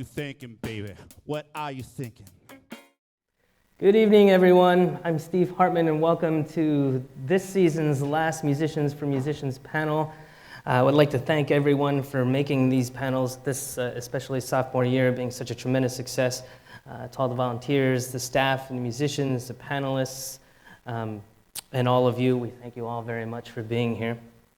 you thinking, baby? What are you thinking? Good evening, everyone. I'm Steve Hartman, and welcome to this season's last Musicians for Musicians panel. I would like to thank everyone for making these panels, this especially sophomore year, being such a tremendous success. To all the volunteers, the staff, and the musicians, the panelists, and all of you, we thank you all very much for being here.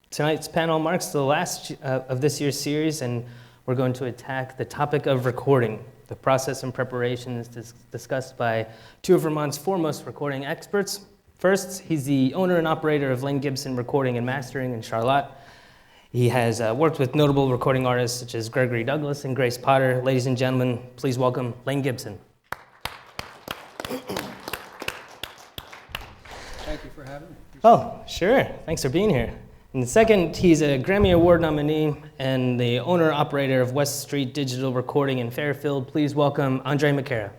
Tonight's panel marks the last of this year's series, and we're going to attack the topic of recording. The process and preparation is discussed by two of Vermont's foremost recording experts. First, he's the owner and operator of Len Gibson Recording and Mastering in Charlotte. He has worked with notable recording artists such as Gregory Douglas and Grace Potter. Ladies and gentlemen, please welcome Len Gibson. Thank you for having me. Oh, sure. Thanks for being here. And second, he's a Grammy Award nominee and the owner-operator of West Street Digital Recording in Fairfield. Please welcome Andre McCara.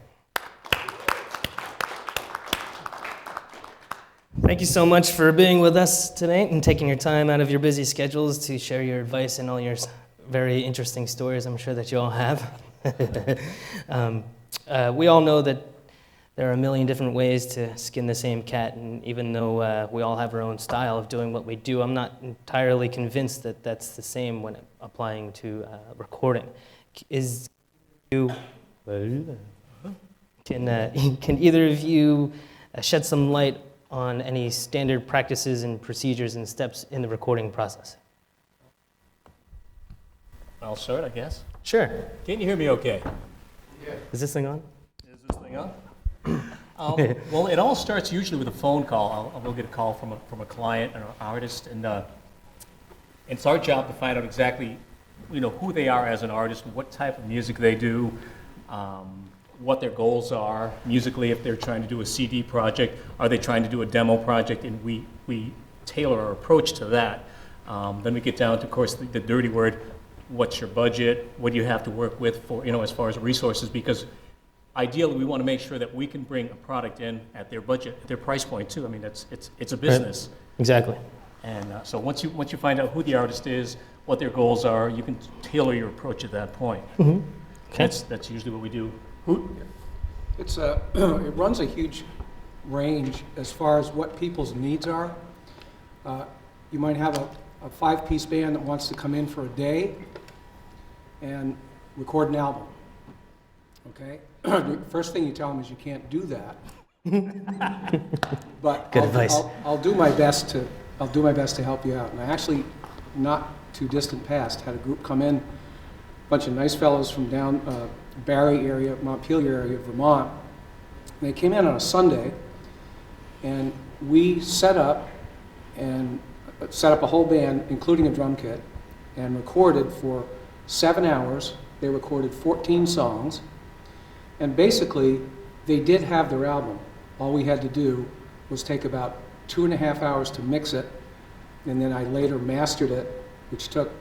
Thank you so much for being with us tonight and taking your time out of your busy schedules to share your advice and all your very interesting stories I'm sure that you all have. We all know that there are a million different ways to skin the same cat, and even though we all have our own style of doing what we do, I'm not entirely convinced that that's the same when applying to recording. Can either of you shed some light on any standard practices and procedures and steps in the recording process? I'll start, I guess. Sure. Can you hear me okay? Yeah. Is this thing on? Is this thing on? Well, it all starts usually with a phone call. We'll get a call from a client or an artist, and it's our job to find out exactly, who they are as an artist, what type of music they do, what their goals are musically. If they're trying to do a CD project, are they trying to do a demo project, and we tailor our approach to that. Then we get down to, of course, the dirty word. What's your budget? What do you have to work with for, as far as resources? Because ideally, we want to make sure that we can bring a product in at their budget, at their price point too. I mean, it's a business. Right. Exactly. And so once you find out who the artist is, what their goals are, you can tailor your approach at that point. Mm-hmm. Okay. That's usually what we do. It's it runs a huge range as far as what people's needs are. You might have a five-piece band that wants to come in for a day and record an album. Okay? The first thing you tell them is you can't do that. But Good advice. I'll do my best to help you out. And I actually, not too distant past, had a group come in, a bunch of nice fellows from down Barry area, Montpelier area, Vermont. And they came in on a Sunday, and we set up a whole band, including a drum kit, and recorded for 7 hours. They recorded 14 songs. And basically, they did have their album. All we had to do was take about 2.5 hours to mix it, and then I later mastered it, which took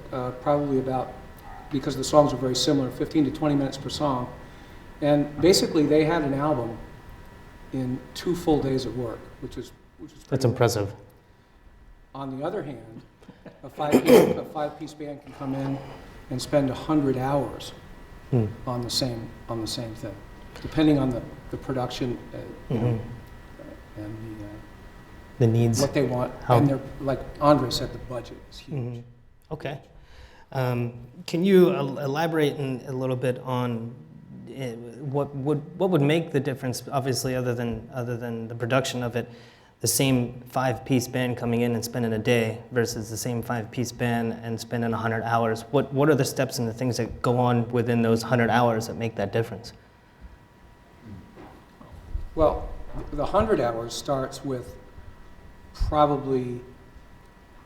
probably about, because the songs were very similar, 15 to 20 minutes per song. And basically, they had an album in 2 full days of work, which is That's impressive. On the other hand, a five-piece band can come in and spend 100 hours on the same thing, depending on the production and The needs. what they want. How- And like Andre said, the budget is huge. Mm-hmm. Okay. Can you elaborate a little bit on what would make the difference? Obviously, other than the production of it, the same five-piece band coming in and spending a day versus the same five-piece band and spending 100 hours. What are the steps and the things that go on within those 100 hours that make that difference? Well, the 100 hours starts with probably,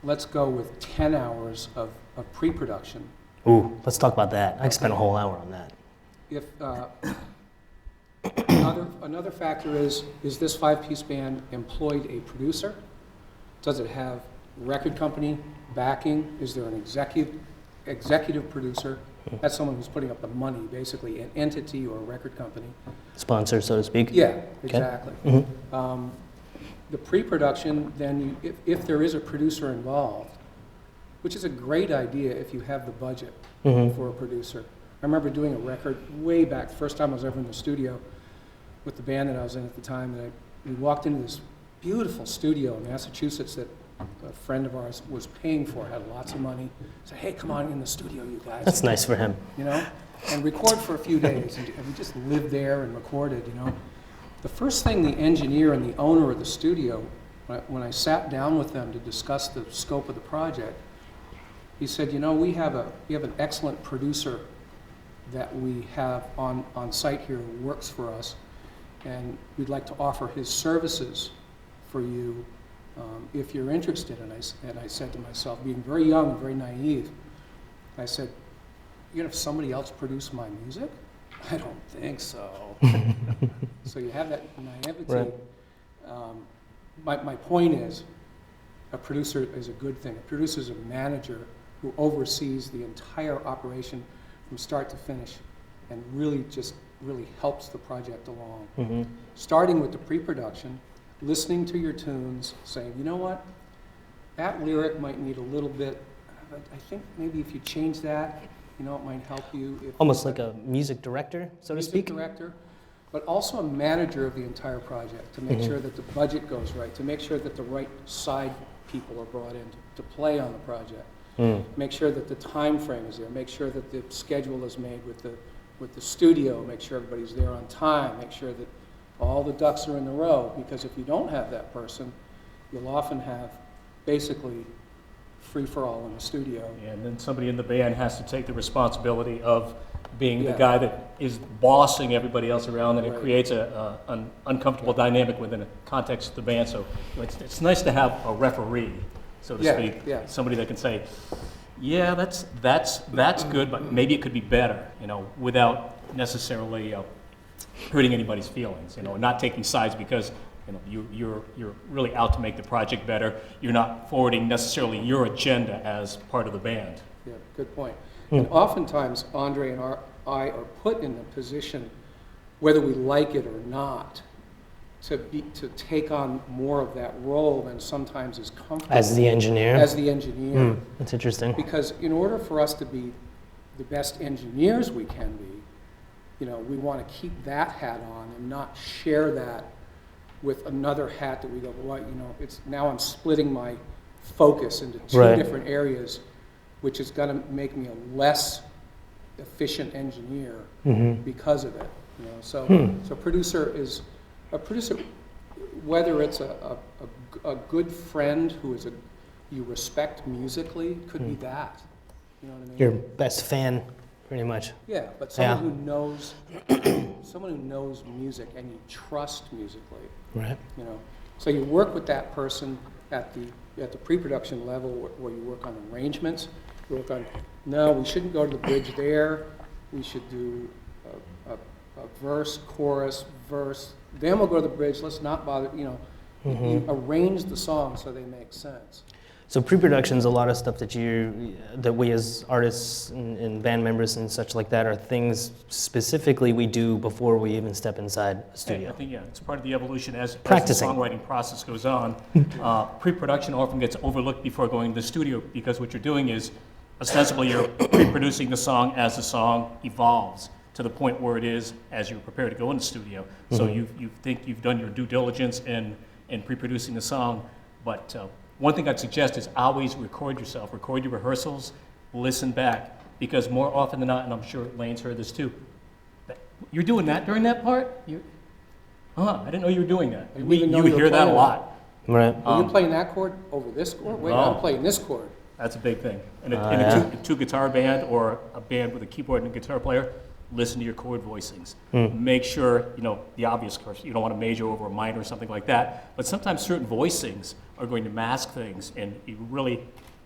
let's go with 10 hours of pre-production. Ooh, let's talk about that. I could spend a whole hour on that. If another factor is this five-piece band employed a producer? Does it have record company backing? Is there an executive producer? That's someone who's putting up the money, basically an entity or a record company. Sponsor, so to speak? Yeah, exactly. Okay. The pre-production, then if there is a producer involved, which is a great idea if you have the budget for a producer, I remember doing a record way back, first time I was ever in the studio with the band that I was in at the time, and we walked into this beautiful studio in Massachusetts that a friend of ours was paying for, had lots of money. Said, hey, come on in the studio, you guys. That's nice for him. You know, and record for a few days, and we just lived there and recorded, you know. The first thing the engineer and the owner of the studio, when I sat down with them to discuss the scope of the project, he said, you know, we have an excellent producer that we have on site here who works for us, and we'd like to offer his services for you if you're interested. And I said to myself, being very young and very naive, I said, you're gonna have somebody else produce my music? I don't think so. So you have that naivety. Right. My point is, a producer is a good thing. A producer is a manager who oversees the entire operation from start to finish and really helps the project along. Mm-hmm. Starting with the pre-production, listening to your tunes, saying, you know what, that lyric might need a little bit, but I think maybe if you change that, you know, it might help you. If Almost like a music director, so to speak? Music director, but also a manager of the entire project to make sure that the budget goes right, to make sure that the right side people are brought in to play on the project. Make sure that the time frame is there, make sure that the schedule is made with the studio, make sure everybody's there on time, make sure that all the ducks are in a row, because if you don't have that person, you'll often have basically free-for-all in the studio. And then somebody in the band has to take the responsibility of being the Yeah. guy that is bossing everybody else around, and it Right. creates an uncomfortable dynamic within the context of the band. So it's nice to have a referee, so to Yeah, speak, yeah. somebody that can say, yeah, that's good, but maybe it could be better, you know, without necessarily hurting anybody's feelings, you know, not taking sides because, you know, you're really out to make the project better. You're not forwarding necessarily your agenda as part of the band. Yeah, good point. And oftentimes, Andre and I are put in the position, whether we like it or not, to take on more of that role than sometimes is comfortable. As the engineer? As the engineer. That's interesting. Because in order for us to be the best engineers we can be, you know, we want to keep that hat on and not share that with another hat that we go, well, you know, now I'm splitting my focus into two Right. different areas, which is going to make me a less efficient engineer because of it. You know, so producer is a producer, whether it's a good friend who is you respect musically, could be that. You know what I mean? Your best fan, pretty much. Yeah, but someone who knows music and you trust musically. Right. You know, so you work with that person at the pre-production level where you work on arrangements. You work on, no, we shouldn't go to the bridge there. We should do a verse, chorus, verse. Then we'll go to the bridge. Let's not bother. You know, you arrange the songs so they make sense. So pre-production's a lot of stuff that we as artists and band members and such like that are things specifically we do before we even step inside a studio. I think, yeah, it's part of the evolution as the Practicing. songwriting process goes on. Pre-production often gets overlooked before going to the studio because what you're doing is ostensibly you're pre-producing the song as the song evolves to the point where it is as you're prepared to go in the studio. So you think you've done your due diligence in pre-producing the song, but one thing I'd suggest is always record yourself, record your rehearsals, listen back, because more often than not, and I'm sure Lane's heard this too, you're doing that during that part? I didn't know you were doing that. I didn't even know You you were hear that a playing lot. Right. Are you playing that chord over this chord? Wait, No. I'm playing this chord. That's a big thing. In a Yeah. two-guitar band or a band with a keyboard and a guitar player, listen to your chord voicings. Make sure, you know, the obvious, of course, you don't want to major over a minor or something like that, but sometimes certain voicings are going to mask things, and you really,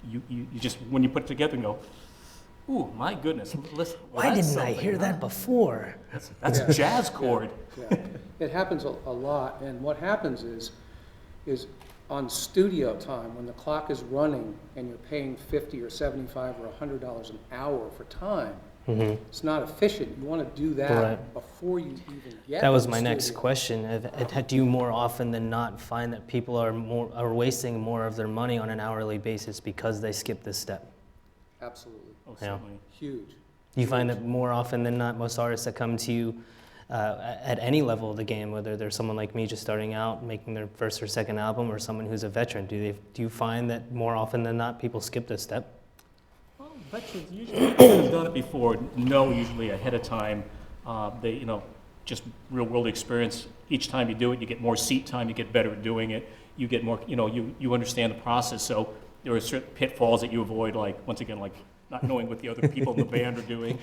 you just, when you put it together and go, ooh, my goodness, listen. well, Why that's didn't I something, hear huh? that before? That's a jazz chord. Yeah. It happens a lot, and what happens is on studio time, when the clock is running and you're paying $50 or $75 or $100 an hour for time, it's not efficient. You want to do that Right. before you even get That was to the my next studio. question. Do you more often than not find that people are wasting more of their money on an hourly basis because they skip this step? Absolutely. Oh, Yeah. certainly. Huge. Do you find that more often than not, most artists that come to you at any level of the game, whether they're someone like me just starting out, making their first or second album, or someone who's a veteran, do you find that more often than not people skip this step? Well, veterans usually have done it before, know usually ahead of time. They, just real world experience. Each time you do it, you get more seat time, you get better at doing it, you get more, you understand the process. So there are certain pitfalls that you avoid, like, once again, like not knowing what the other people in the band are doing.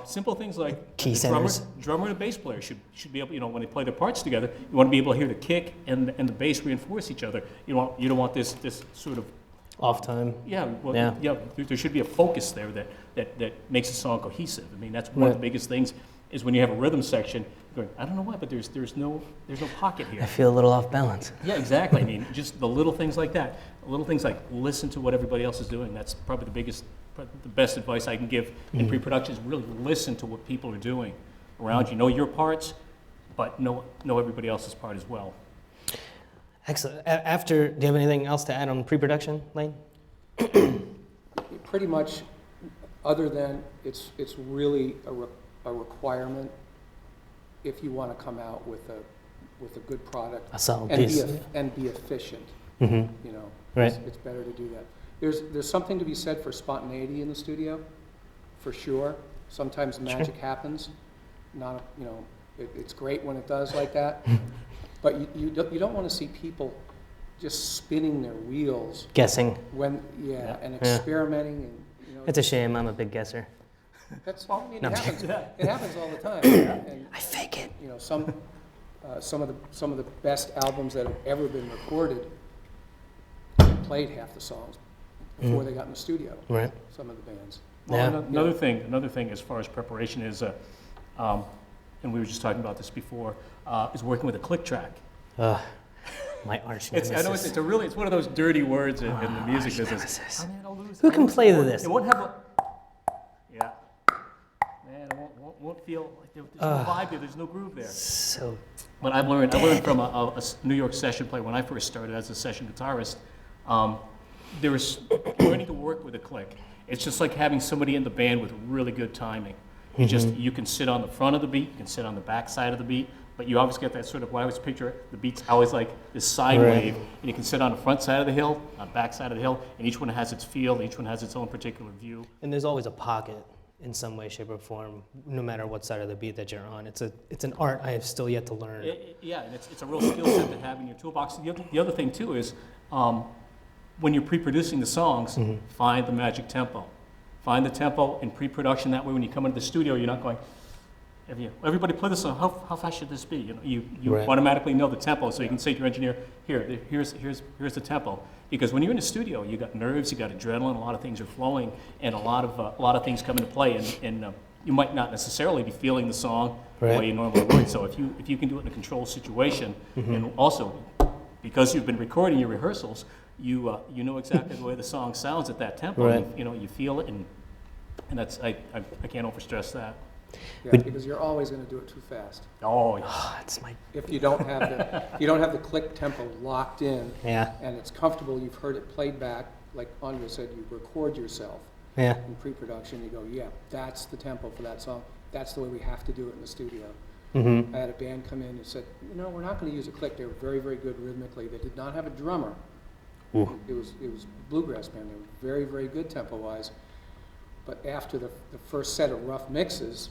Simple things like Key the drummer, centers. drummer and a bass player should be able, when they play their parts together, you want to be able to hear the kick and the bass reinforce each other. You don't want this sort of Off time. there should be a focus there that makes a song cohesive. I mean, that's one of the biggest things is when you have a rhythm section, going, I don't know why, but there's no pocket here. I feel a little off balance. Yeah, exactly. I mean, just the little things like that. Little things like listen to what everybody else is doing. That's probably the best advice I can give in pre-production is really listen to what people are doing around you. Know your parts, but know everybody else's part as well. Excellent. Do you have anything else to add on pre-production, Lane? Pretty much, other than it's really a requirement if you want to come out with a good product A solid and piece. be efficient. Mm-hmm. Right. It's better to do that. There's something to be said for spontaneity in the studio, for sure. Sometimes magic happens. Not it's great when it does like that, but you don't want to see people just spinning their wheels Guessing. and experimenting and It's a shame. I'm a big guesser. That's No, it I'm happens. It happens all the time. And I fake it. some of the best albums that have ever been recorded played half the songs before they got in the studio. Right. Some of the bands. Yeah. Well, another thing as far as preparation is, and we were just talking about this before, is working with a click track. My arch I know nemesis. it's one of those dirty words in the music arch business. nemesis. Oh, man, I'll lose- Who I'll can lose play the to chord. this? It won't have a, yeah. Man, it won't feel like there's no vibe there. There's no groove there. So But I learned from a New York session player when I first started as a session guitarist. There was learning to work with a click. It's just like having somebody in the band with really good timing. You can sit on the front of the beat, you can sit on the back side of the beat, but you always get that sort of, what I always picture, the beat's always like this sine Right. wave, and you can sit on the front side of the hill, on the back side of the hill, and each one has its feel, each one has its own particular view. And there's always a pocket in some way, shape, or form, no matter what side of the beat that you're on. It's an art I have still yet to learn. Yeah, and it's a real skill set to have in your toolbox. The other thing too is, when you're pre-producing the songs, find the magic tempo. Find the tempo in pre-production. That way, when you come into the studio, you're not going, everybody play this song. How fast should this be? You Right. automatically know the tempo, so you can say to your engineer, here's the tempo. Because when you're in the studio, you got nerves, you got adrenaline, a lot of things are flowing, and a lot of things come into play, and you might not necessarily be feeling the song the Right. way you normally would. So if you can do it in a controlled situation, and also because you've been recording your rehearsals, you know exactly the way the song sounds at that tempo. Right. You feel it, and that's I can't overstress that. Yeah, because you're always going to do it too fast. Oh, yeah. It's my If you don't have the click tempo locked in yeah, and it's comfortable, you've heard it played back, like Andre said, you record yourself yeah. in pre-production. You go, yeah, that's the tempo for that song. That's the way we have to do it in the studio. Mm-hmm. I had a band come in and said, we're not going to use a click. They were very, very good rhythmically. They did not have a drummer. Ooh. It was a bluegrass band. They were very, very good tempo-wise. But after the first set of rough mixes,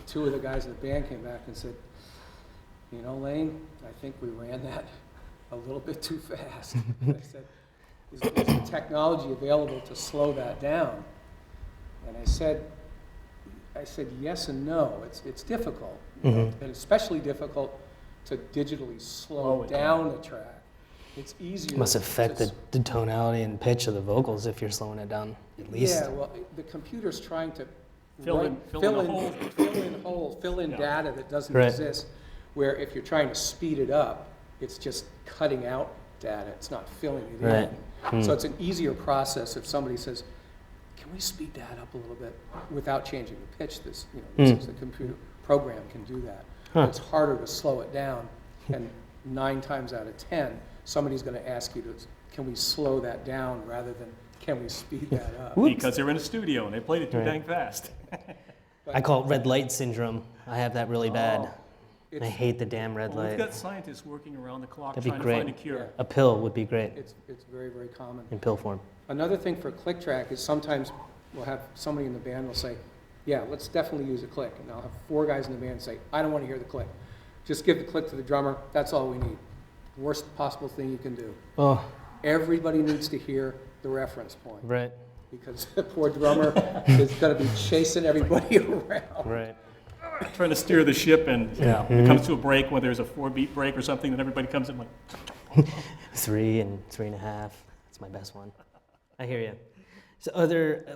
two of the guys in the band came back and said, Lane, I think we ran that a little bit too fast. I said, is the technology available to slow that down? And I said yes and no. It's difficult, and especially difficult to digitally slow down a track. It's easier. Must affect to the tonality and pitch of the vocals if you're slowing it down, at least. Yeah, well, the computer's trying to Fill in holes. fill in Yeah. data that doesn't Right. exist. Where if you're trying to speed it up, it's just cutting out data. It's not filling it Right. in. So it's an easier process if somebody says, "Can we speed that up a little bit without changing the pitch?" This is the computer program can do that. Huh. It's harder to slow it down, and 9 times out of 10, somebody's going to ask you to, "Can we slow that down?" rather than can we speed that up? Whoops. Because they're in a studio and they played it too Right. dang fast. I call it red light syndrome. I have that really bad. Oh, And I it's- hate the damn red Well, we've light. got scientists working around the clock That'd be trying to great. find a cure. A pill would be great It's very, very common. in pill form. Another thing for click track is sometimes we'll have somebody in the band will say, yeah, let's definitely use a click. And I'll have 4 guys in the band say, I don't want to hear the click. Just give the click to the drummer, that's all we need. Worst possible thing you can do. Oh, Everybody needs to hear the reference point, right, because the poor drummer is gonna be chasing everybody around. right. Trying to steer the ship and Yeah. it comes to a break when there's a 4-beat break or something, then everybody comes in like, 3 and 3.5. That's my best one. I hear you. So,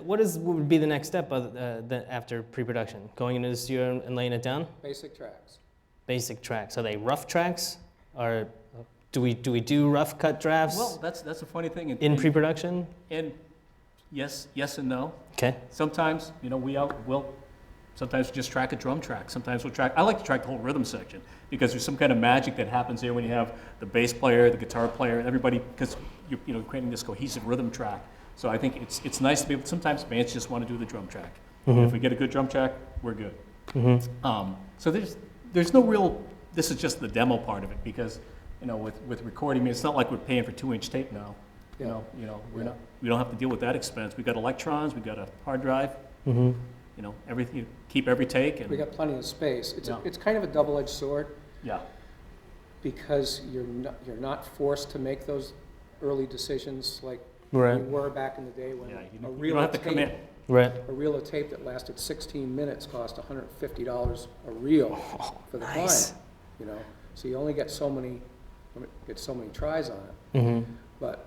what would be the next step after pre-production? Going into the studio and laying it down? Basic tracks. Basic tracks. Are they rough tracks, or do we do rough cut drafts well, that's a funny thing. in pre-production? And yes and no. Okay. Sometimes, we'll sometimes just track a drum track. Sometimes we'll track, I like to track the whole rhythm section because there's some kind of magic that happens there when you have the bass player, the guitar player, everybody, because you're creating this cohesive rhythm track. So I think it's nice to be able, sometimes bands just want to do the drum track. And if we get a good drum track, we're good. So there's no real, this is just the demo part of it because, with recording, I mean, it's not like we're paying for 2-inch tape now. Yeah. We don't have to deal with that expense. We've got electrons, we've got a hard drive, everything, keep every take We and, got plenty of space. Yeah. It's kind of a double-edged sword yeah. because you're not forced to make those early decisions like Right. we were back in the day when Yeah, a you reel don't of have to come in. tape, Right. a reel of tape that lasted 16 minutes cost $150 a reel for the nice. client. So you only get so many tries on it. Mm-hmm. But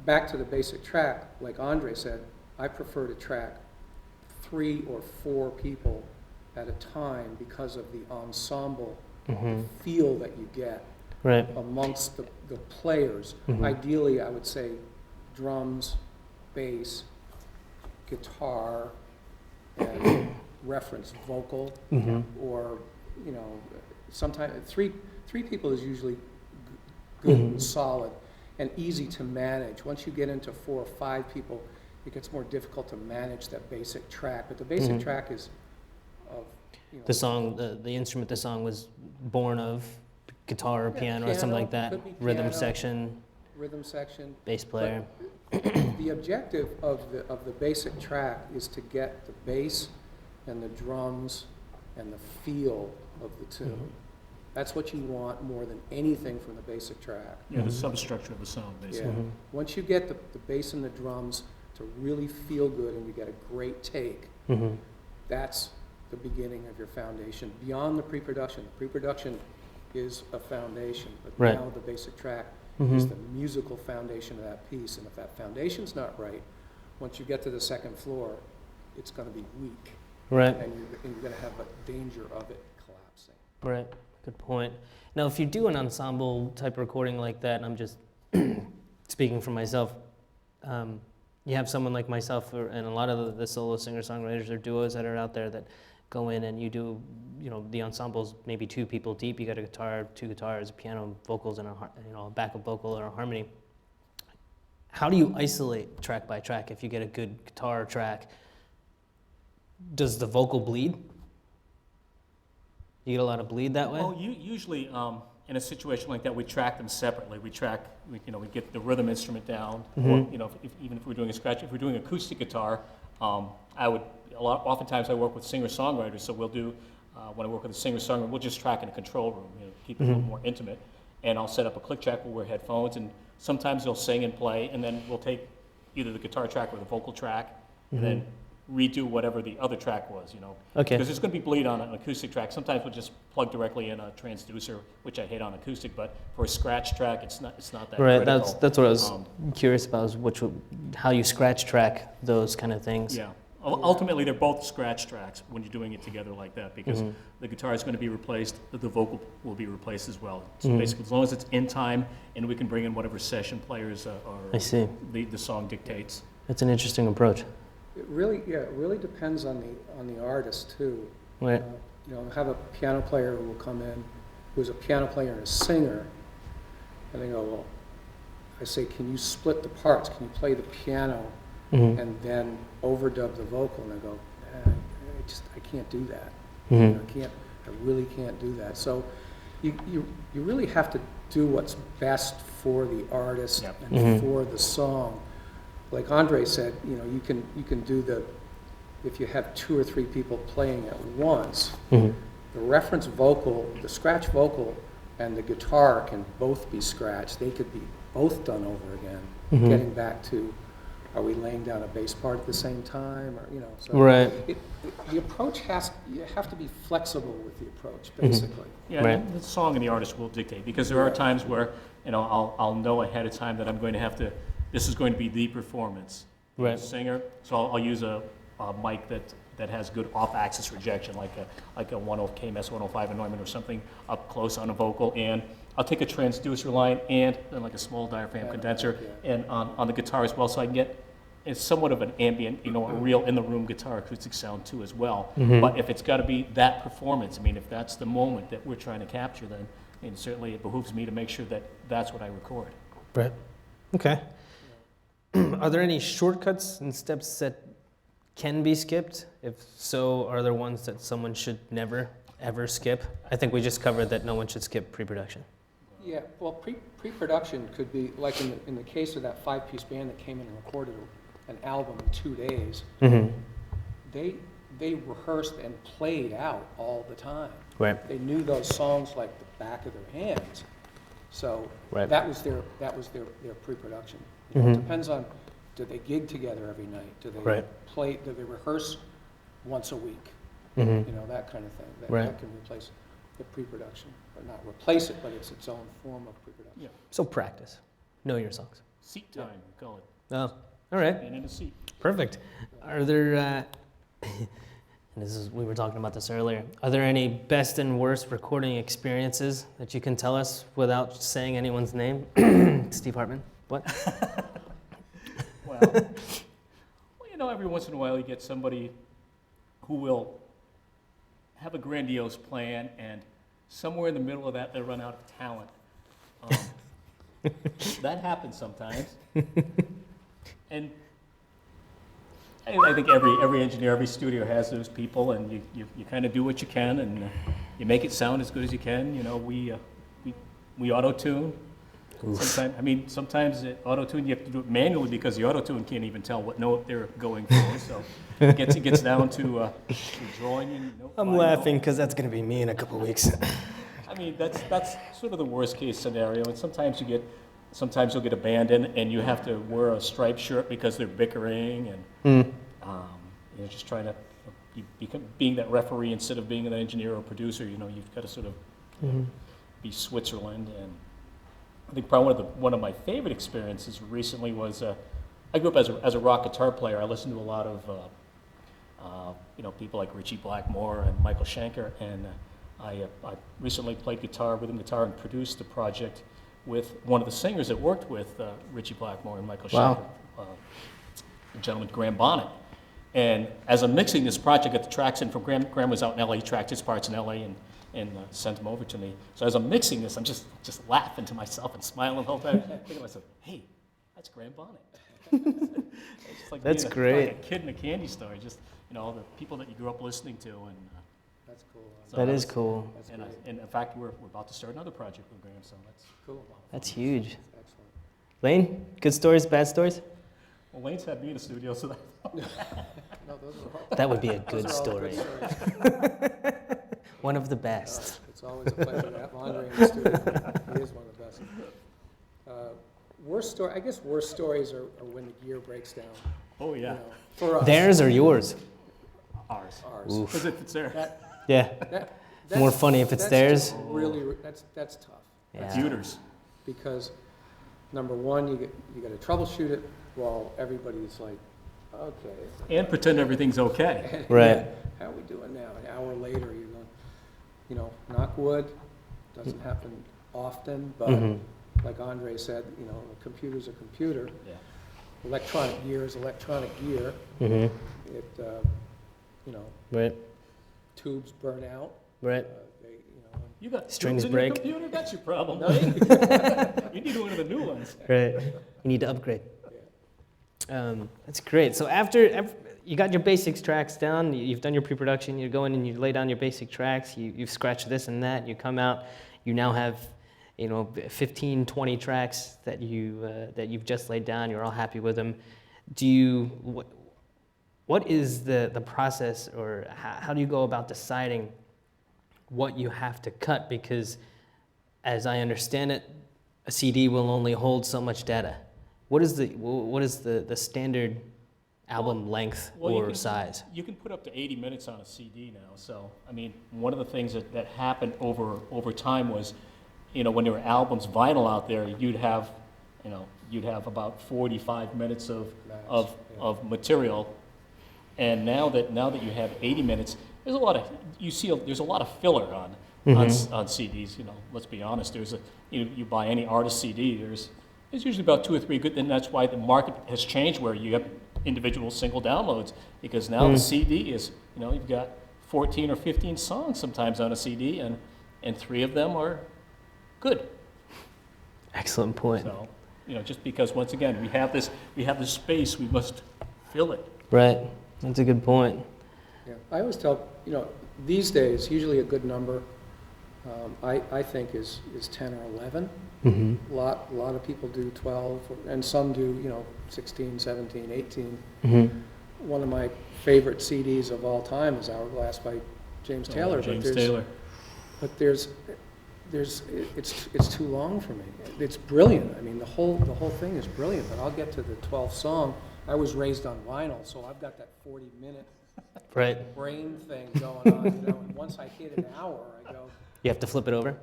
back to the basic track, like Andre said, I prefer to track 3 or 4 people at a time because of the ensemble feel that you get Right. amongst the players. Ideally, I would say drums, bass, guitar, and reference vocal, or, sometimes three people is usually good and solid and easy to manage. Once you get into 4 or 5 people, it gets more difficult to manage that basic track. But the basic track is of, The song, the instrument the song was born of, guitar or Yeah, piano or something like piano, that. could be Rhythm piano. section, rhythm section. bass player. The objective of the basic track is to get the bass and the drums and the feel of the tune. That's what you want more than anything from the basic track. Yeah, the substructure of the song, basically. Yeah. Once you get the bass and the drums to really feel good and you get a great take, that's the beginning of your foundation. Beyond the pre-production, is a foundation, but Right. now the basic track is the musical foundation of that piece. And if that foundation's not right, once you get to the second floor, it's going to be weak, Right. and you're going to have a danger of it collapsing. Right, good point. Now, if you do an ensemble type recording like that, and I'm just speaking for myself, you have someone like myself and a lot of the solo singer-songwriters or duos that are out there that go in and you do, the ensemble's maybe 2 people deep. You got a guitar, 2 guitars, a piano, vocals, and a backup vocal or a harmony. How do you isolate track by track if you get a good guitar track? Does the vocal bleed? You get a lot of bleed that way? Well, usually, in a situation like that, we track them separately. We get the rhythm instrument down, or, even if we're doing if we're doing acoustic guitar, oftentimes I work with singer-songwriters, so we'll do, when I work with a singer-songwriter, we'll just track in a control room, keep it a little more intimate, and I'll set up a click track where wear headphones, and sometimes they'll sing and play, and then we'll take either the guitar track or the vocal track, and then redo whatever the other track was, Okay. Because there's going to be bleed on an acoustic track. Sometimes we'll just plug directly in a transducer, which I hate on acoustic, but for a scratch track, it's not that Right, critical. that's what I was curious about, is how you scratch track those kind of things. Yeah. Ultimately, they're both scratch tracks when you're doing it together like that, because the guitar is going to be replaced, the vocal will be replaced as well. So basically, as long as it's in time and we can bring in whatever session players I see. the song dictates. That's an interesting approach. It really depends on the artist too. Right. I have a piano player who will come in, who's a piano player and a singer, and they go, well, I say, can you split the parts? Can you play the piano Mhm. and then overdub the vocal, and I go, I can't do that. Mhm. I really can't do that. So you really have to do what's best for the artist Yep. and Mhm. for the song. Like Andre said, you can do if you have 2 or 3 people playing at once, Mhm. the reference vocal, the scratch vocal, and the guitar can both be scratched. They could be both done over again, Mhm. getting back to, are we laying down a bass part at the same time, or, so. Right. The approach you have to be flexible with the approach, basically. Yeah, Right. and the song and the artist will dictate, because there are times where, I'll know ahead of time that I'm going to have to, this is going to be the performance. Right. Singer, so I'll use a mic that has good off-axis rejection, like a KMS 105 in Neumann or something up close on a vocal, and I'll take a transducer line and then like a small diaphragm Yeah, condenser, yeah. and on the guitar as well, so I can get it's somewhat of an ambient, a real in-the-room guitar acoustic sound too as well. Mhm. But if it's got to be that performance, if that's the moment that we're trying to capture, then certainly it behooves me to make sure that that's what I record. Right. Okay. Are there any shortcuts and steps that can be skipped? If so, are there ones that someone should never, ever skip? I think we just covered that no one should skip pre-production. Yeah, well, pre-production could be, like in the case of that 5-piece band that came in and recorded an album in 2 days, Mm-hmm. they rehearsed and played out all the time. Right. They knew those songs like the back of their hands. So Right. that was their pre-production. Mhm. It depends on, do they gig together every night? Do they Right. do they rehearse once a week? Mm-hmm. That kind of thing. Right. That can replace the pre-production, or not replace it, but it's its own form of pre-production. Yeah. So practice. Know your songs. Seat time, we call it. Oh, all right. Being in a seat. Perfect. Are there, and we were talking about this earlier, are there any best and worst recording experiences that you can tell us without saying anyone's name? Steve Hartman? What? Well, every once in a while you get somebody who will have a grandiose plan, and somewhere in the middle of that they run out of talent. That happens sometimes. And I think every engineer, every studio has those people, and you kind of do what you can, and you make it sound as good as you can. We auto-tune. Sometimes auto-tune you have to do it manually because the auto-tune can't even tell what note they're going for. So it gets down to drawing in. I'm laughing because that's going to be me in a couple weeks. That's sort of the worst case scenario. And sometimes you'll get a band in and you have to wear a striped shirt because they're bickering and just trying to being that referee instead of being an engineer or producer. You've got to sort of be Switzerland. And I think probably one of my favorite experiences recently was I grew up as a rock guitar player. I listened to a lot of people like Ritchie Blackmore and Michael Schenker, and I recently played rhythm guitar, and produced a project with one of the singers that worked with Ritchie Blackmore and Michael Wow. Schenker, a gentleman, Graham Bonnet. And as I'm mixing this project, I got the tracks in from Graham was out in LA, he tracked his parts in LA and sent them over to me. So as I'm mixing this, I'm just laughing to myself and smiling the whole time, thinking to myself, hey, that's Graham Bonnet. It's just like That's being great. like a kid in a candy store, just all the people that you grew up listening to. And That's cool. so That that is was- cool. That's and, great. and in fact, we're about to start another project with Graham, so that's Cool. That's huge. Excellent. Lane, good stories, bad stories? well. Lane's had me in the studio, so that No, those are all, That would be a those good are all story. stories. One of the best. It's always a pleasure to have Andre in the studio. He is one of the best. Worst story, I guess worst stories are when the gear breaks down. oh yeah, For us. Theirs or yours? ours. Ours. Because if it's there, That, Yeah. that's- More funny if it's that's theirs. just Really, that's tough. Yeah. computers. Because number one, you got to troubleshoot it while everybody's like, okay. And pretend everything's okay. Right. How are we doing now? An hour later, you're going, knock wood, doesn't happen often, but Mhm. like Andre said, a computer's a computer. Yeah. Electronic gear is electronic gear. Mm-hmm. It, Right. tubes burn out. Right. They, You got Strings tubes in break. your computer? That's your problem. No, Lane. You need one of the new ones. Right. You need to upgrade. That's great. So after you got your basics tracks down, you've done your pre-production, you go in and you lay down your basic tracks, you've scratched this and that, you come out, you now have, 15, 20 tracks that you've just laid down, you're all happy with them. What is the process, or how do you go about deciding what you have to cut? Because as I understand it, a CD will only hold so much data. What is the standard album length or size? You can put up to 80 minutes on a CD now. So, I mean, one of the things that happened over time was, when there were albums, vinyl out there, you'd have about 45 minutes of material. And now that you have 80 minutes, there's a lot of filler on CDs. Let's be honest. You buy any artist CD, there's usually about 2 or 3 good, and that's why the market has changed, where you have individual single downloads, because now the CD is, you've got 14 or 15 songs sometimes on a CD, and 3 of them are good. Excellent point. So, just because, once again, we have this space, we must fill it. Right. That's a good point. Yeah, I always tell, these days, usually a good number, I think is 10 or 11. Mm-hmm. A lot of people do 12, and some do, 16, 17, 18. Mm-hmm. One of my favorite CDs of all time is Hourglass by James Taylor. Taylor. But it's too long for me. It's brilliant. I mean, the whole thing is brilliant, but I'll get to the 12th song. I was raised on vinyl, so I've got that 40-minute Right. brain thing going on, and once I hit an hour, I go, You have to flip it over,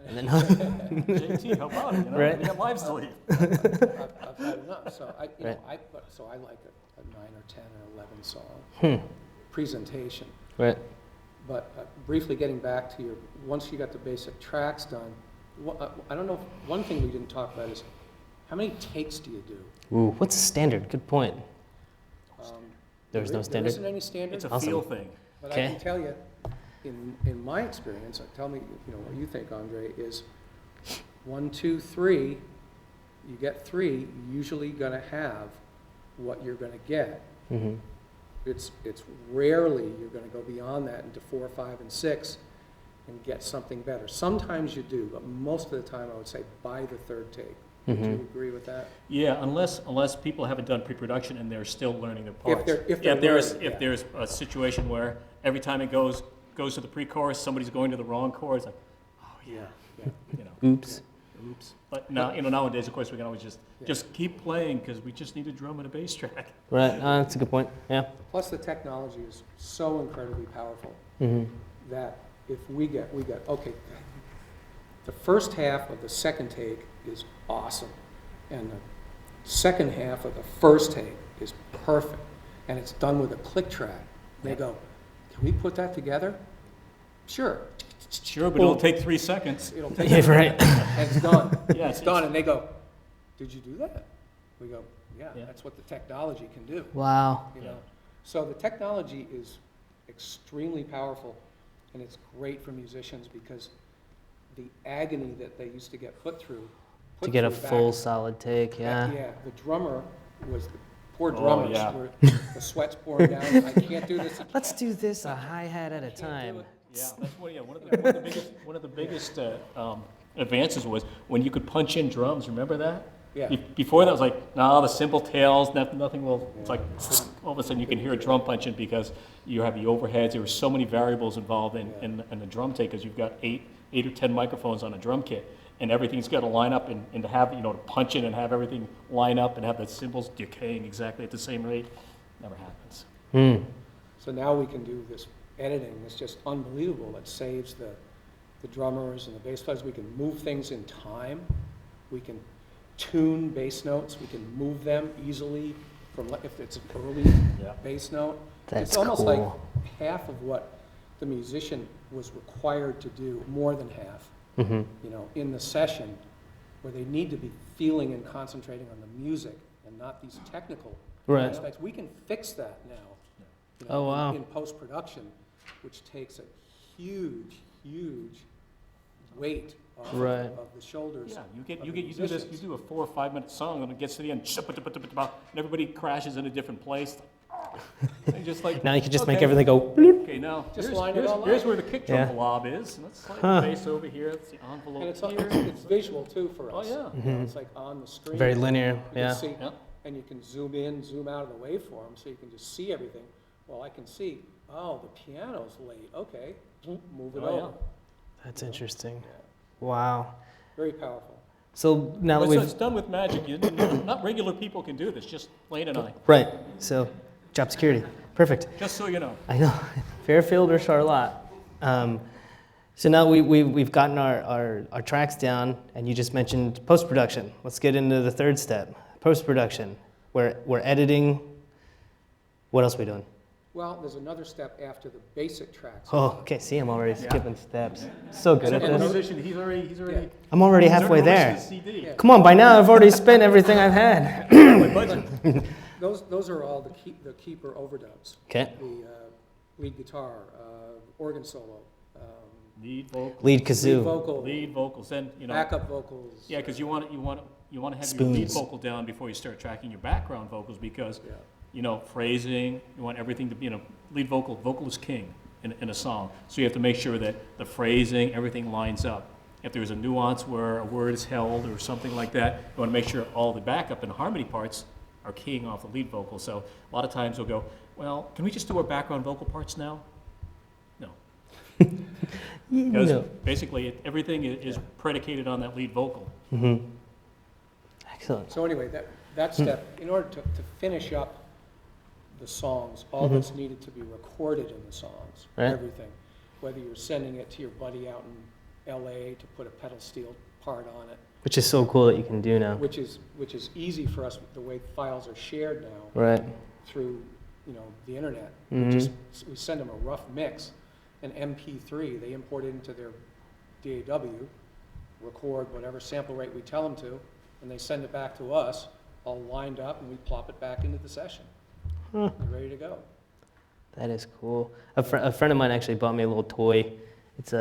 and then JT, how about it? Right. We got lives to lead. I've had enough. So I Right. like a 9 or 10 or 11 song presentation. right. But briefly getting back to once you got the basic tracks done, I don't know, one thing we didn't talk about is, how many takes do you do? Ooh, what's the standard? Good point. There's no There standard. isn't any standard, It's a Awesome. feel thing. but Okay. I can tell you, in my experience, tell me, what you think, Andre, is 1, 2, 3, you get 3, you're usually gonna have what you're gonna get. Mm-hmm. It's rarely you're gonna go beyond that into 4, 5, and 6 and get something better. Sometimes you do, but most of the time I would say by the 3rd take. Would you agree with that? Yeah, unless people haven't done pre-production and they're still learning their parts. If they're there's learning, yeah. if there's a situation where every time it goes to the pre-chorus, somebody's going to the wrong chorus, like, oh yeah, Oops. oops. But now, nowadays, of course, we can always just keep playing, because we just need a drum and a bass track. Right. That's a good point. Yeah. Plus the technology is so incredibly powerful Mm-hmm. that if we get, okay, the first half of the second take is awesome, and the second half of the first take is perfect, and it's done with a click track. They go, can we put that together? Sure. Sure, but it'll take 3 seconds. It'll take, Yeah. Right. and it's done. Yeah, It's done, and they go, did you do that? We go, yeah, Yeah. that's what the technology can do. Wow. You Yeah. know, so the technology is extremely powerful, and it's great for musicians because the agony that they used to get put through. To get a back- full solid take. Yeah. Yeah, the drummer was the poor Oh, drummers yeah. were the sweat's pouring down. I can't do this. Let's do this a hi-hat at a time. Yeah, that's one of the biggest advances was when you could punch in drums. Remember that? Yeah. Before that was like, no, the simple tails, nothing will. It's like all of a sudden you can hear a drum punching because you have the overheads. There were so many variables involved in the drum take, because you've got 8 or 10 microphones on a drum kit, and everything's got to line up and to have to punch in and have everything line up and have the cymbals decaying exactly at the same rate. Never happens. Hmm. So now we can do this editing that's just unbelievable. It saves the drummers and the bass players. We can move things in time. We can tune bass notes. We can move them easily from, if it's an early Yeah. bass note. That's It's almost cool. like half of what the musician was required to do, more than half, Mm-hmm. in the session, where they need to be feeling and concentrating on the music and not these technical Right. aspects. We can fix that now. Oh, wow. In post-production, which takes a huge weight off Right. of the shoulders. Yeah, of you the do this, you musicians. do a 4 or 5 minute song, and it gets to the end, and everybody crashes in a different place. And just like, Now you can just make okay, everything go bloop. Okay, now, Just here's, line it here's, all here's up. where the kick drum Yeah. blob is, and let's slide Huh. the bass over here, that's the And envelope it's, here. it's visual too for Oh, us. yeah. You know, it's like on the screen. Very linear, You can yeah. see- Yeah. And you can zoom in, zoom out of the waveform, so you can just see everything. Well, I can see, oh, the piano's late, okay, move it Oh, yeah. over. That's interesting. Yeah. Wow. Very powerful. So now that But it's we've, done with magic. Not regular people can do this, just Lane and I, right, so job security, perfect. just so you know. I know, Fairfield or Charlotte. So now we've gotten our tracks down, and you just mentioned post-production. Let's get into the third step, post-production. We're editing. What else are we doing? Well, there's another step after the basic tracks. Oh, okay, see, I'm already skipping steps. So good at Except for the this. musician, he's already. I'm already he's halfway already there. released his CD. Yeah. Come on, by now I've already spent everything I've had. My budget. Those are all the keeper overdubs. Okay, The lead guitar, organ solo, Lead vocal. lead lead kazoo. vocal, Lead vocals, then, you know. backup vocals. Yeah, because you want to have your lead Spoons. vocal down before you start tracking your background vocals, because, Yeah. you know, phrasing, you want everything to be, lead vocal is king in a song. So you have to make sure that the phrasing, everything lines up. If there's a nuance where a word is held or something like that, you want to make sure all the backup and harmony parts are keying off the lead vocal. So a lot of times we'll go, well, can we just do our background vocal parts now? No. Because No. basically, everything is predicated on that lead vocal. Mm-hmm. Excellent. So anyway, that step, in order to finish up the songs, all that's needed to be recorded in the songs, Right. everything. Whether you're sending it to your buddy out in LA to put a pedal steel part on it, Which is so cool that you can do now. which is easy for us, the way files are shared now Right. through, the internet. Mhm. We send them a rough mix, an MP3, they import it into their DAW, record whatever sample rate we tell them to, and they send it back to us, all lined up, and we plop it back into the session. Huh. They're ready to go. That is cool. A friend of mine actually bought me a little toy. It's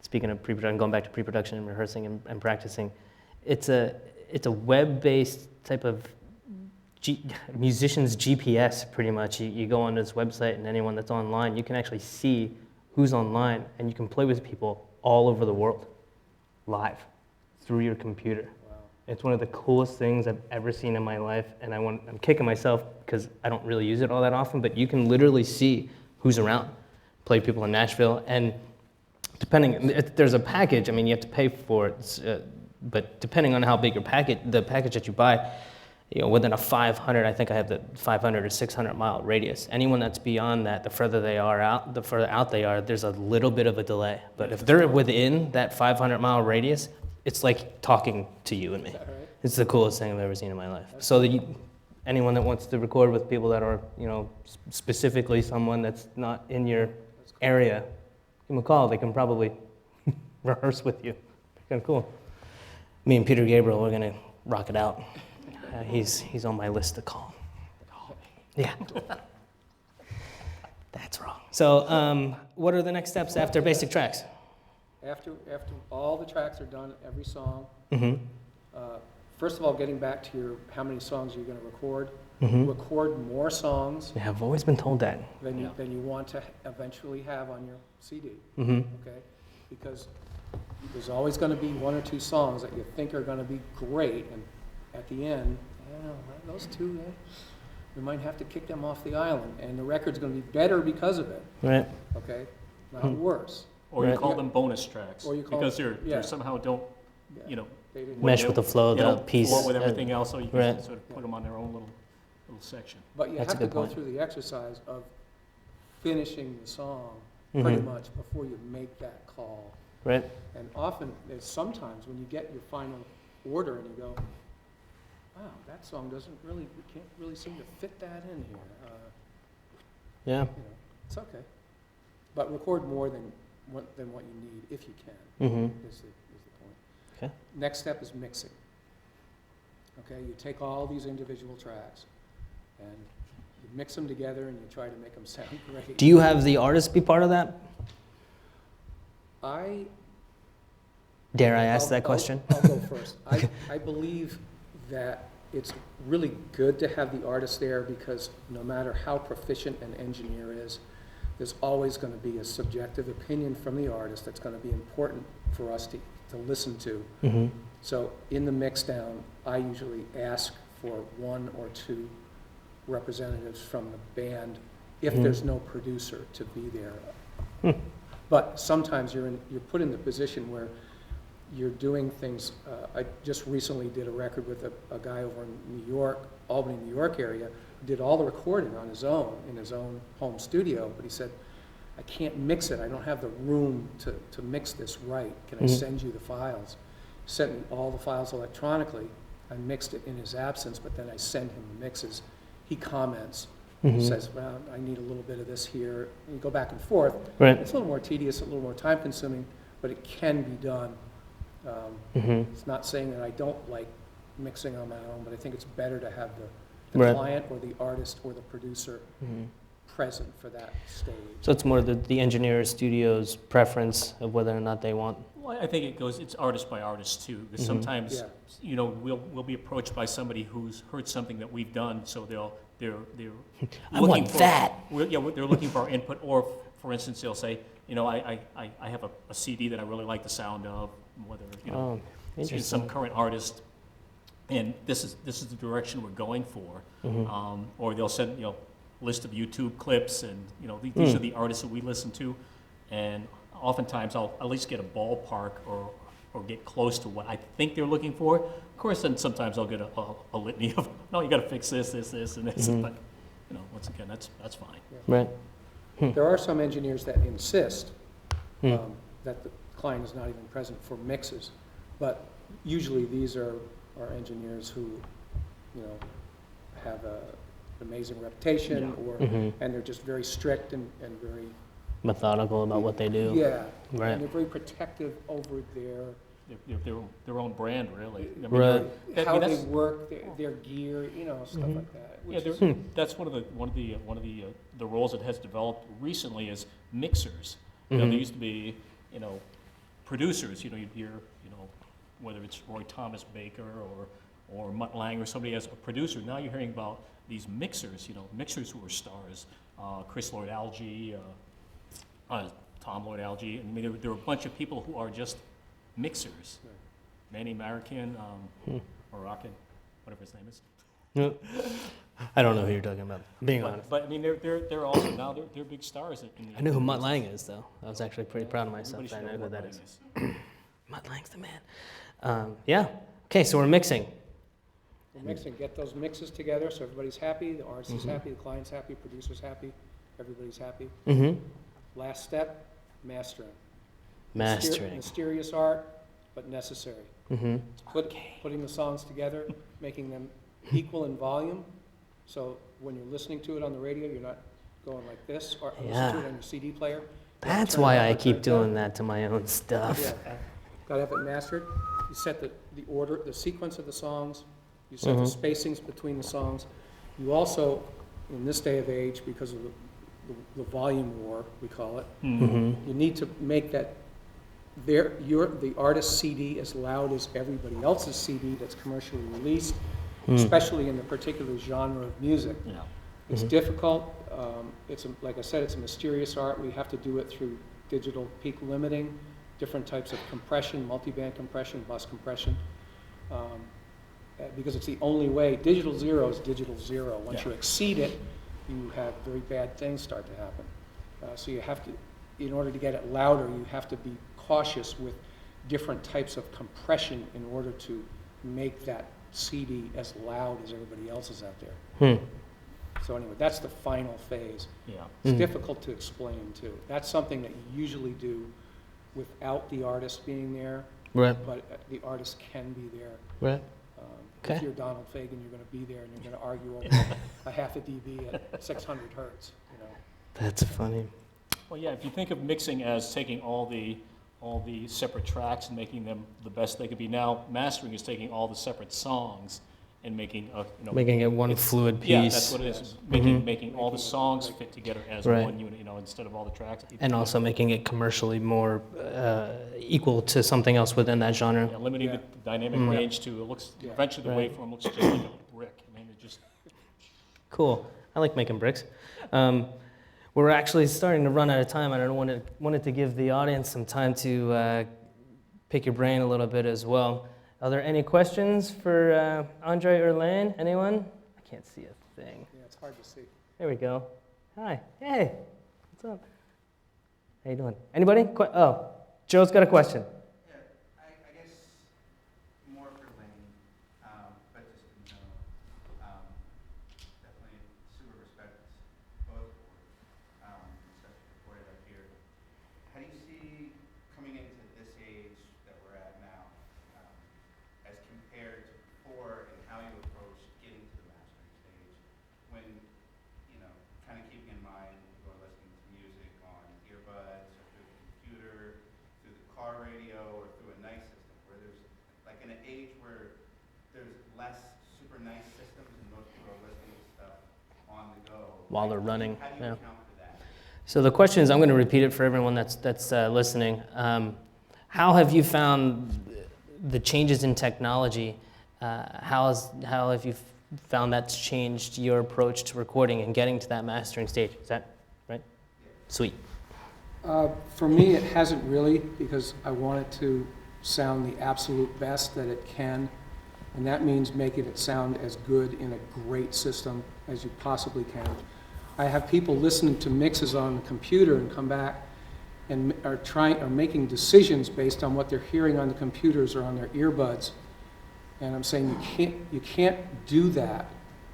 speaking of pre-production, going back to pre-production and rehearsing and practicing, it's a web-based type of musician's GPS, pretty much. You go on this website, and anyone that's online, you can actually see who's online, and you can play with people all over the world, live, through your computer. Wow. It's one of the coolest things I've ever seen in my life, and I'm kicking myself because I don't really use it all that often, but you can literally see who's around. Play people in Nashville, and there's a package, you have to pay for it, but depending on how big the package that you buy, within a 500, I think I have the 500 or 600 mile radius. Anyone that's beyond that, the further out they are, there's a little bit of a delay. But if they're within that 500 mile radius, it's like talking to you and me. Is that right? It's the coolest thing I've ever seen in my life. So anyone that wants to record with people that are, specifically someone that's not in your area, give them a call. They can probably rehearse with you. Kind of cool. Me and Peter Gabriel, we're gonna rock it out. He's on my list to call. Yeah. That's wrong. So, what are the next steps after basic tracks? After all the tracks are done, every song, Mm-hmm. first of all, getting back to how many songs you're going to record. Mm-hmm. Record more songs Yeah, I've always been told that. than Yeah. you want to eventually have on your CD, Mm-hmm. okay? Because there's always going to be one or two songs that you think are going to be great, and at the end, those two, we might have to kick them off the island, and the record's going to be better because of it, Right. okay? Not worse. Or you Right. call them bonus tracks, Or you call because them- they're yeah. somehow don't, Yeah, they didn't- Mesh with the flow, they the don't piece. flow with everything else, so you can Right. sort of put them on their own little section. But you That's a have to good go point. through the exercise of finishing the song pretty Mhm. much before you make that call. Right. And often, there's sometimes when you get your final order and you go, wow, that song we can't really seem to fit that in here. Yeah. It's okay. But record more than what you need, if you can, Mm-hmm. is the point. Okay. Next step is mixing. Okay, you take all these individual tracks and you mix them together and you try to make them sound great. Do you have the artist be part of that? I Dare I ask I'll- that I'll- question? I'll go first. I believe that it's really good to have the artist there because no matter how proficient an engineer is, there's always going to be a subjective opinion from the artist that's going to be important for us to listen to. Mm-hmm. So in the mix down, I usually ask for one or two representatives from the band if Mhm. there's no producer to be there. But sometimes you're put in the position where you're doing things. I just recently did a record with a guy over in New York, Albany, New York area, who did all the recording on his own, in his own home studio, but he said, I can't mix it, I don't have the room to mix this right. Can I Mhm. send you the files? Sent me all the files electronically. I mixed it in his absence, but then I send him the mixes. He comments, Mhm. says, well, I need a little bit of this here. And you go back and forth. Right. It's a little more tedious, a little more time consuming, but it can be done. Mm-hmm. It's not saying that I don't like mixing on my own, but I think it's better to have the Right. client or the artist or the producer Mm-hmm. present for that stage. So it's more the engineer studio's preference of whether or not they want. Well, I think it's artist by artist too, because Mhm. sometimes, Yeah. you know, we'll be approached by somebody who's heard something that we've done, so they're I looking want for- that. they're looking for our input, or for instance, they'll say, you know, I have a CD that I really like the sound of, whether, you know, Oh, it's some interesting. current artist, and this is the direction we're going for. Mhm. Or they'll send, you know, list of YouTube clips, and, you know, these Hmm. are the artists that we listen to, and oftentimes I'll at least get a ballpark or get close to what I think they're looking for. Of course, then sometimes I'll get a litany of, no, you gotta fix this, and this, Mhm. but, you know, once again, that's fine. Right. There are some engineers that insist Hmm. that the client is not even present for mixes, but usually these are engineers who, you know, have an amazing reputation, or Mhm. and they're just very strict and very, Methodical about what they do. yeah, Right. and they're very protective over Their own brand, really. I mean, Right. how they that's- work, their gear, you know, stuff Mhm. like that. Yeah, which is- that's one of the roles that has developed recently is mixers. You know, Mhm. there used to be, you know, producers. You know, you'd hear, you know, whether it's Roy Thomas Baker or Mutt Lang or somebody as a producer. Now you're hearing about these mixers. You know, mixers who are stars. Chris Lloyd Alge, Tom Lloyd Alge. I mean, there are a bunch of people who are just mixers. Right. Manny Marroquin, Hmm. Moroccan, whatever his name is. I don't know who you're talking about, being honest. But I mean, they're also now they're big stars in the. I know who Mutt Lang is, though. I was actually pretty proud of myself. Everybody I should know who Mutt that Lang is. Mutt Lang's the man. Yeah. Okay, so we're mixing. We're mixing, get those mixes together so everybody's happy, the artist is Mhm. happy, the client's happy, producer's happy, everybody's happy. Mm-hmm. Last step, mastering. Mastering. Mysterious art, but necessary. Mm-hmm. Putting the songs together, making them equal in volume, so when you're listening to it on the radio, you're not going like this, or listen to Yeah. it on your CD player. That's Turn it why up I or keep turn it down. doing that to my own stuff. Yeah, gotta have it mastered. You set the order, the sequence of the songs, you set the Mhm. spacings between the songs. You also, in this day of age, because of the volume war, we call it, Mm-hmm. you need to make that the artist's CD as loud as everybody else's CD that's commercially released, Hmm. especially in the particular genre of music. Yeah. It's Mhm. difficult. Like I said, it's a mysterious art. We have to do it through digital peak limiting, different types of compression, multiband compression, bus compression, because it's the only way. Digital zero is digital zero. Once Yeah. you exceed it, you have very bad things start to happen. So you have to, in order to get it louder, you have to be cautious with different types of compression in order to make that CD as loud as everybody else's out there. Hmm. So anyway, that's the final phase. Yeah. It's Mm. difficult to explain too. That's something that you usually do without the artist being there, Right. but the artist can be there. Right. If Okay. you're Donald Fagen, you're going to be there and you're going to argue over a half a dB at 600 hertz, you know. That's funny. Well, yeah, if you think of mixing as taking all the separate tracks and making them the best they could be, now mastering is taking all the separate songs and making a, Making it one fluid piece. yeah, that's what it is, making all the songs fit together as Right. one unit, instead of all the tracks. And also making it commercially more equal to something else within that genre. Yeah, limiting Yeah. the dynamic range to, it looks, Yeah. eventually the Right. waveform looks just like a brick. I mean, it just, Cool. I like making bricks. We're actually starting to run out of time, and I wanted to give the audience some time to pick your brain a little bit as well. Are there any questions for Andre or Lane? Anyone? I can't see a thing. Yeah, it's hard to see. There we go. Hi. Hey. What's up? How you doing? Anybody? Oh, Joe's got a question. Yeah, I guess more for Lane, but just in general. Definitely super respect both, especially reported up here. How do you see coming into this age that we're at now, as compared to before, and how you approach getting to the mastering stage when, kind of keeping in mind people are listening to music on earbuds or through the computer, through the car radio, or through a nice system, where there's, like in an age where there's less super nice systems and most people are listening to stuff on the go. While they're running, How do you yeah. account for that? So the question is, I'm going to repeat it for everyone that's listening. How have you found the changes in technology? How have you found that's changed your approach to recording and getting to that mastering stage? Is that right? Sweet. For me, it hasn't really, because I want it to sound the absolute best that it can, and that means making it sound as good in a great system as you possibly can. I have people listening to mixes on the computer and come back and are making decisions based on what they're hearing on the computers or on their earbuds. And I'm saying you can't do that,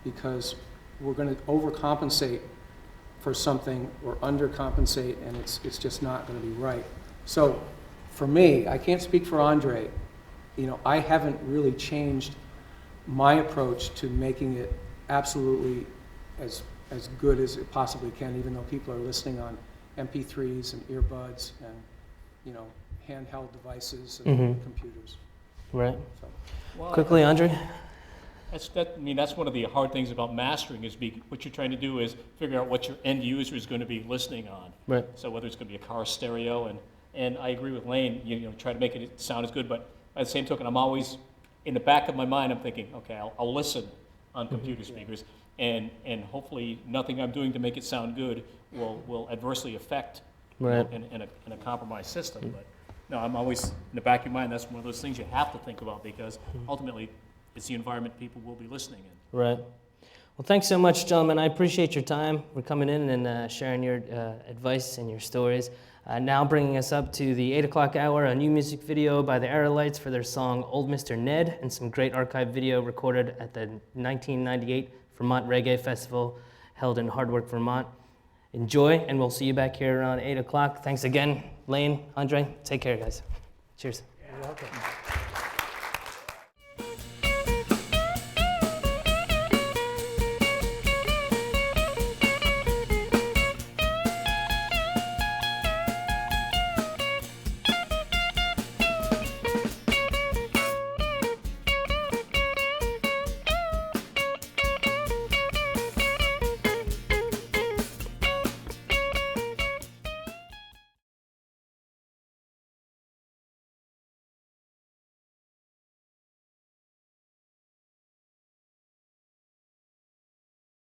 because we're going to overcompensate for something or undercompensate, and it's just not going to be right. So for me, I can't speak for Andre. I haven't really changed my approach to making it absolutely as good as it possibly can, even though people are listening on MP3s and earbuds and handheld devices and computers. Right. So. well, Quickly, Andre. that's one of the hard things about mastering is what you're trying to do is figure out what your end user is going to be listening on. Right. So whether it's going to be a car stereo, and I agree with Lane, try to make it sound as good, but by the same token, I'm always, in the back of my mind, I'm thinking, okay, I'll listen on computer speakers, and hopefully nothing I'm doing to make it sound good will adversely affect Right. in a compromised system. But no, I'm always, in the back of your mind, that's one of those things you have to think about, because ultimately it's the environment people will be listening in. Right. Well, thanks so much, gentlemen. I appreciate your time for coming in and sharing your advice and your stories. Now bringing us up to the 8 o'clock hour, a new music video by the Aerolites for their song Old Mr. Ned, and some great archive video recorded at the 1998 Vermont Reggae Festival held in Hardwick, Vermont. Enjoy, and we'll see you back here around 8 o'clock. Thanks again, Lane, Andre. Take care, guys. Cheers. You're welcome.